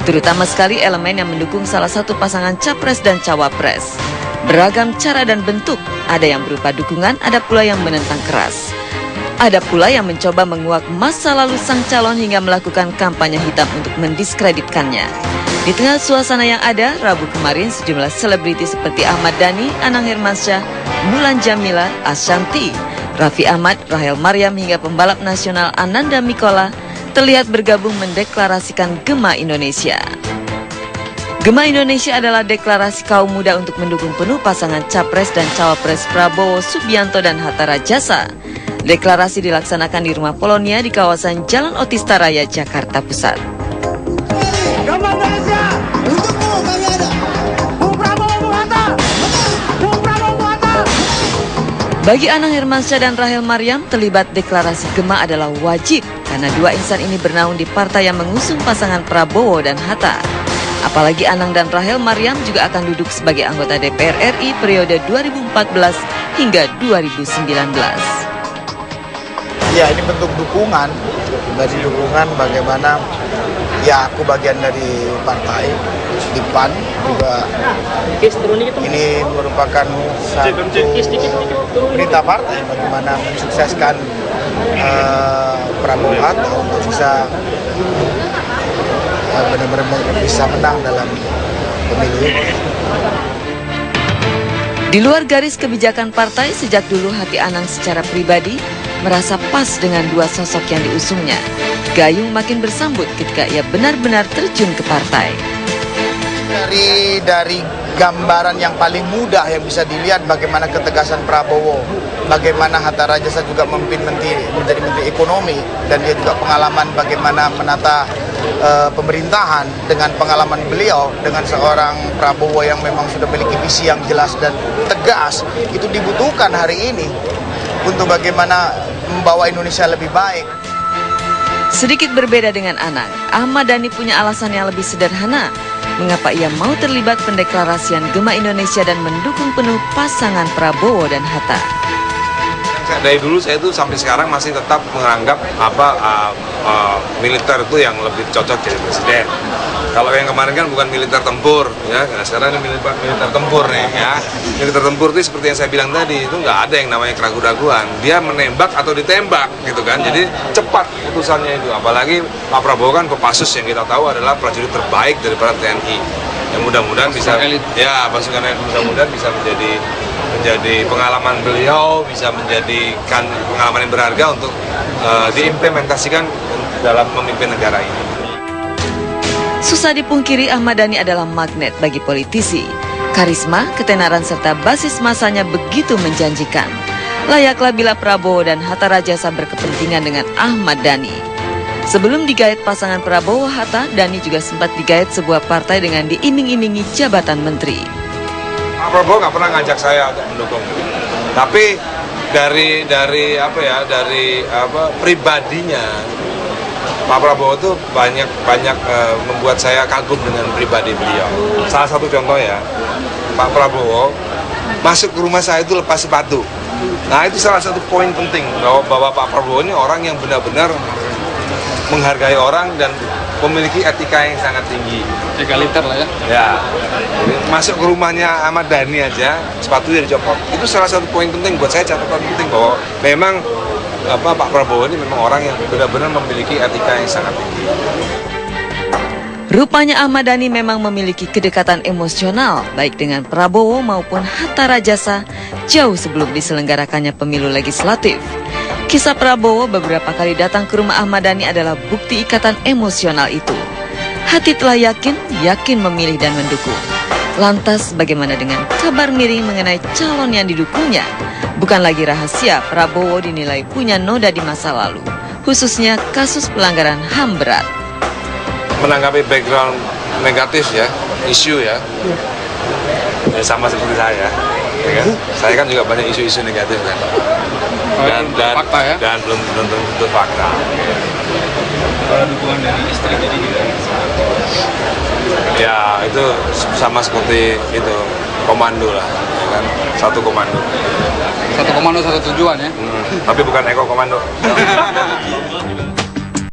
terutama sekali elemen yang mendukung salah satu pasangan capres dan cawapres. Beragam cara dan bentuk, ada yang berupa dukungan, ada pula yang menentang keras. Ada pula yang mencoba menguak masa lalu sang calon hingga melakukan kampanye hitam untuk mendiskreditkannya. Di tengah suasana yang ada, Rabu kemarin sejumlah selebriti seperti Ahmad Dhani, Anang Hermansyah, Mulan Jamila, Ashanti, Raffi Ahmad, Rahel Maryam hingga pembalap nasional Ananda Mikola terlihat bergabung mendeklarasikan Gema Indonesia. Gema Indonesia adalah deklarasi kaum muda untuk mendukung penuh pasangan Capres dan Cawapres Prabowo Subianto dan Hatta Rajasa. Deklarasi dilaksanakan di Rumah Polonia di kawasan Jalan Otista Raya, Jakarta Pusat. Gema Indonesia, untukmu kami ada. Bung Prabowo, Bung Hatta. Bung Prabowo, Bung Hatta. Bagi Anang Hermansyah dan Rahel Maryam, terlibat deklarasi Gema adalah wajib karena dua insan ini bernaung di partai yang mengusung pasangan Prabowo dan Hatta. Apalagi Anang dan Rahel Maryam juga akan duduk sebagai anggota DPR RI periode 2014 hingga 2019. Ya, ini bentuk dukungan, dari dukungan bagaimana ya aku bagian dari partai di PAN juga. Ini merupakan satu berita partai bagaimana mensukseskan Prabowo Hatta untuk bisa benar-benar bisa menang dalam pemilu ini. Di luar garis kebijakan partai, sejak dulu hati Anang secara pribadi merasa pas dengan dua sosok yang diusungnya. Gayung makin bersambut ketika ia benar-benar terjun ke partai. Dari gambaran yang paling mudah yang bisa dilihat bagaimana ketegasan Prabowo, bagaimana Hatta Rajasa juga menjadi menteri ekonomi, dan dia juga pengalaman bagaimana menata pemerintahan dengan pengalaman beliau dengan seorang Prabowo yang memang sudah memiliki visi yang jelas dan tegas. Itu dibutuhkan hari ini untuk bagaimana membawa Indonesia lebih baik. Sedikit berbeda dengan Anang, Ahmad Dhani punya alasan yang lebih sederhana mengapa ia mau terlibat pendeklarasian Gema Indonesia dan mendukung penuh pasangan Prabowo dan Hatta. Dari dulu saya itu sampai sekarang masih tetap menganggap militer itu yang lebih cocok jadi presiden. Kalau yang kemarin kan bukan militer tempur, ya. Nah, sekarang ini militer tempur nih, ya. Militer tempur itu seperti yang saya bilang tadi, itu nggak ada yang namanya keraguan-raguan. Dia menembak atau ditembak, gitu kan. Jadi cepat putusannya itu. Apalagi Pak Prabowo kan Kopassus yang kita tahu adalah prajurit terbaik daripada TNI. Yang mudah-mudahan bisa, ya pasukan elit, mudah-mudahan bisa menjadi pengalaman beliau, bisa menjadikan pengalaman yang berharga untuk diimplementasikan dalam memimpin negara ini. Susah dipungkiri, Ahmad Dhani adalah magnet bagi politisi. Karisma, ketenaran serta basis masanya begitu menjanjikan. Layaklah bila Prabowo dan Hatta Rajasa berkepentingan dengan Ahmad Dhani. Sebelum digait pasangan Prabowo-Hatta, Dhani juga sempat digait sebuah partai dengan diiming-imingi jabatan menteri. Pak Prabowo nggak pernah ngajak saya untuk mendukung. Tapi dari pribadinya, Pak Prabowo itu banyak membuat saya kagum dengan pribadi beliau. Salah satu contoh ya, Pak Prabowo masuk ke rumah saya itu lepas sepatu. Nah, itu salah satu poin penting bahwa Pak Prabowo ini orang yang benar-benar menghargai orang dan memiliki etika yang sangat tinggi. Egaliter lah ya. Ya, jadi masuk ke rumahnya Ahmad Dhani aja, sepatunya dicopot. Itu salah satu poin penting buat saya, catatan penting bahwa memang Pak Prabowo ini memang orang yang benar-benar memiliki etika yang sangat tinggi. Rupanya Ahmad Dhani memang memiliki kedekatan emosional baik dengan Prabowo maupun Hatta Rajasa jauh sebelum diselenggarakannya pemilu legislatif. Kisah Prabowo beberapa kali datang ke rumah Ahmad Dhani adalah bukti ikatan emosional itu. Hati telah yakin memilih dan mendukung. Lantas bagaimana dengan kabar miring mengenai calon yang didukungnya? Bukan lagi rahasia, Prabowo dinilai punya noda di masa lalu, khususnya kasus pelanggaran HAM berat. Menanggapi background negatif ya, isu ya, sama seperti saya. Ya kan? Saya kan juga banyak isu-isu negatif kan. Fakta ya? Dan belum tentu fakta. Dukungan dari istri jadi Ya itu sama seperti itu, komando lah, ya kan? Satu komando, satu tujuan ya. Tapi bukan eko komando.